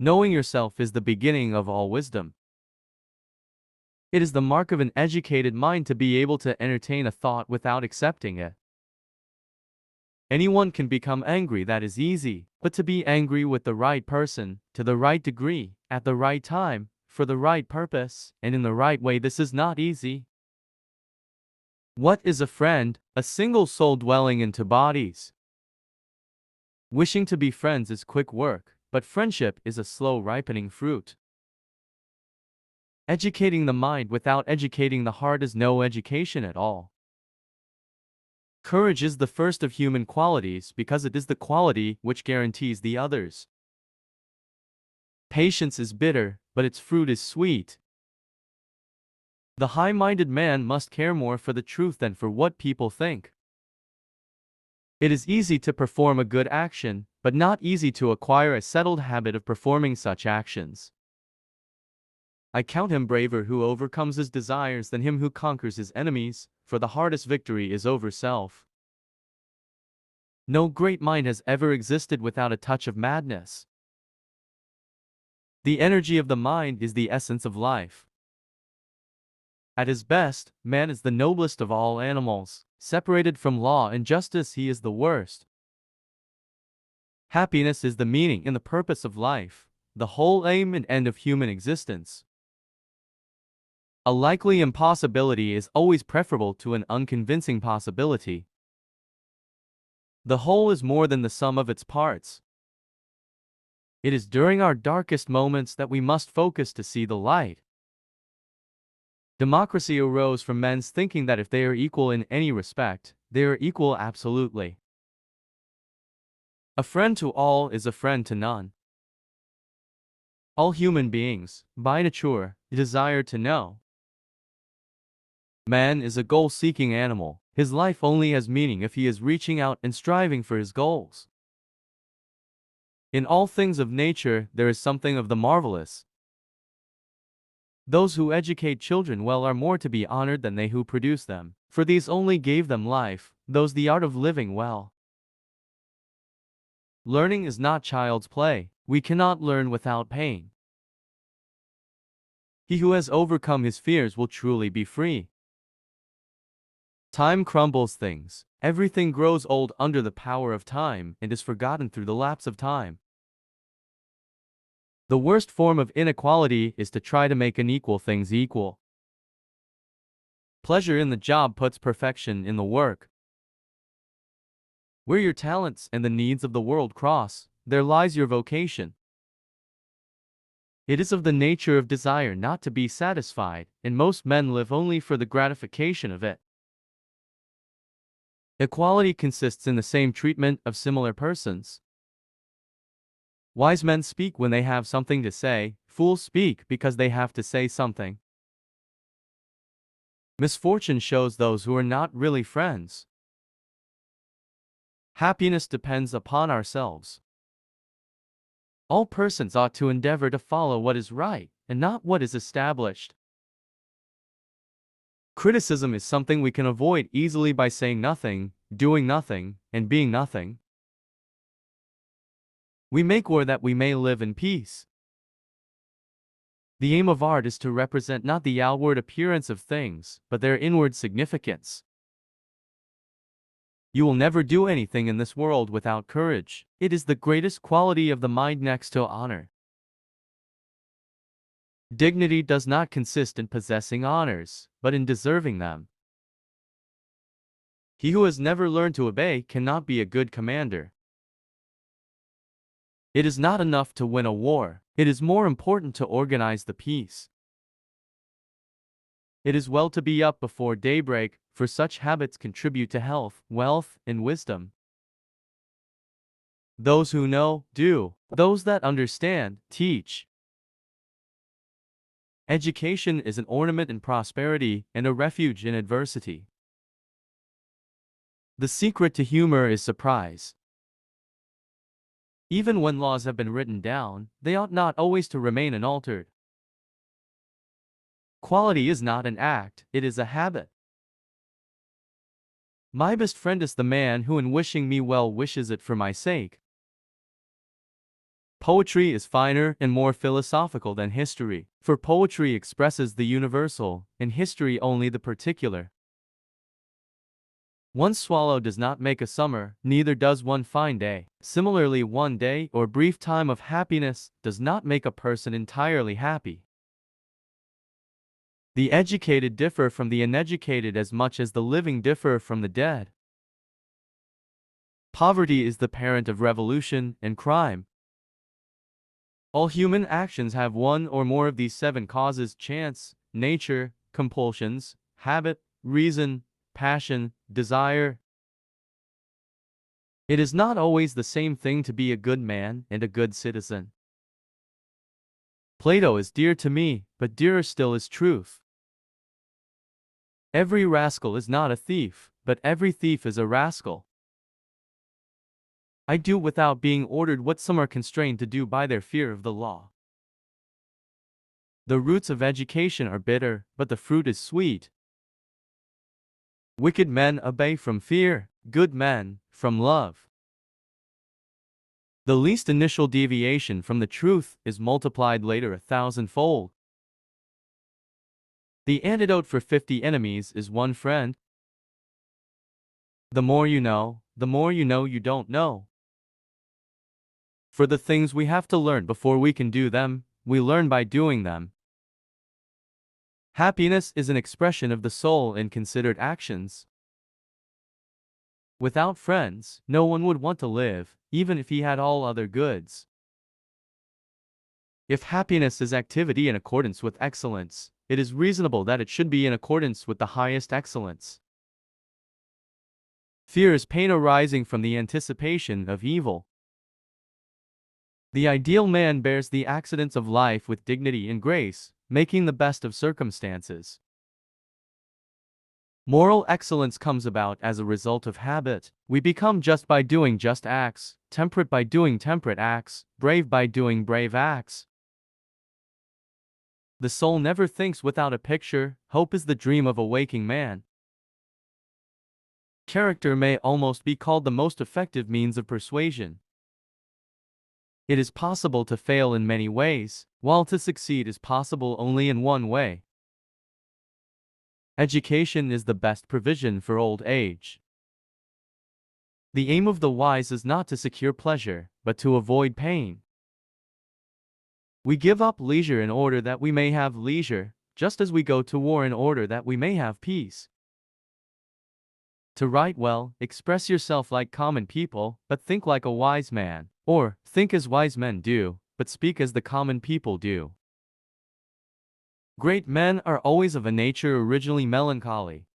Knowing yourself is the beginning of all wisdom. It is the mark of an educated mind to be able to entertain a thought without accepting it. Anyone can become angry, that is easy, but to be angry with the right person, to the right degree, at the right time, for the right purpose, and in the right way, this is not easy. What is a friend? A single soul dwelling in two bodies. Wishing to be friends is quick work, but friendship is a slow ripening fruit. Educating the mind without educating the heart is no education at all. Courage is the first of human qualities because it is the quality which guarantees the others. Patience is bitter, but its fruit is sweet. The high-minded man must care more for the truth than for what people think. It is easy to perform a good action, but not easy to acquire a settled habit of performing such actions. I count him braver who overcomes his desires than him who conquers his enemies, for the hardest victory is over self. No great mind has ever existed without a touch of madness. The energy of the mind is the essence of life. At his best, man is the noblest of all animals. Separated from law and justice, he is the worst. Happiness is the meaning and the purpose of life, the whole aim and end of human existence. A likely impossibility is always preferable to an unconvincing possibility. The whole is more than the sum of its parts. It is during our darkest moments that we must focus to see the light. Democracy arose from men's thinking that if they are equal in any respect, they are equal absolutely. A friend to all is a friend to none. All human beings, by nature, desire to know. Man is a goal-seeking animal. His life only has meaning if he is reaching out and striving for his goals. In all things of nature, there is something of the marvelous. Those who educate children well are more to be honored than they who produce them, for these only gave them life, those the art of living well. Learning is not child's play. We cannot learn without pain. He who has overcome his fears will truly be free. Time crumbles things. Everything grows old under the power of time and is forgotten through the lapse of time. The worst form of inequality is to try to make unequal things equal. Pleasure in the job puts perfection in the work. Where your talents and the needs of the world cross, there lies your vocation. It is of the nature of desire not to be satisfied, and most men live only for the gratification of it. Equality consists in the same treatment of similar persons. Wise men speak when they have something to say, fools speak because they have to say something. Misfortune shows those who are not really friends. Happiness depends upon ourselves. All persons ought to endeavor to follow what is right, and not what is established. Criticism is something we can avoid easily by saying nothing, doing nothing, and being nothing. We make war that we may live in peace. The aim of art is to represent not the outward appearance of things, but their inward significance. You will never do anything in this world without courage. It is the greatest quality of the mind next to honor. Dignity does not consist in possessing honors, but in deserving them. He who has never learned to obey cannot be a good commander. It is not enough to win a war. It is more important to organize the peace. It is well to be up before daybreak, for such habits contribute to health, wealth, and wisdom. Those who know, do. Those that understand, teach. Education is an ornament in prosperity and a refuge in adversity. The secret to humor is surprise. Even when laws have been written down, they ought not always to remain unaltered. Quality is not an act, it is a habit. My best friend is the man who in wishing me well wishes it for my sake. Poetry is finer and more philosophical than history, for poetry expresses the universal, and history only the particular. One swallow does not make a summer, neither does one fine day. Similarly, one day or brief time of happiness does not make a person entirely happy. The educated differ from the uneducated as much as the living differ from the dead. Poverty is the parent of revolution and crime. All human actions have one or more of these seven causes: chance, nature, compulsions, habit, reason, passion, desire. It is not always the same thing to be a good man and a good citizen. Plato is dear to me, but dearer still is truth. Every rascal is not a thief, but every thief is a rascal. I do without being ordered what some are constrained to do by their fear of the law. The roots of education are bitter, but the fruit is sweet. Wicked men obey from fear, good men from love. The least initial deviation from the truth is multiplied later 1,000-fold. The antidote for 50 enemies is one friend. The more you know you don't know. For the things we have to learn before we can do them, we learn by doing them. Happiness is an expression of the soul in considered actions. Without friends, no one would want to live, even if he had all other goods. If happiness is activity in accordance with excellence, it is reasonable that it should be in accordance with the highest excellence. Fear is pain arising from the anticipation of evil. The ideal man bears the accidents of life with dignity and grace, making the best of circumstances. Moral excellence comes about as a result of habit. We become just by doing just acts, temperate by doing temperate acts, brave by doing brave acts. The soul never thinks without a picture. Hope is the dream of a waking man. Character may almost be called the most effective means of persuasion. It is possible to fail in many ways, while to succeed is possible only in one way. Education is the best provision for old age. The aim of the wise is not to secure pleasure, but to avoid pain. We give up leisure in order that we may have leisure, just as we go to war in order that we may have peace. To write well, express yourself like common people, but think like a wise man. Or, think as wise men do, but speak as the common people do. Great men are always of a nature originally melancholy.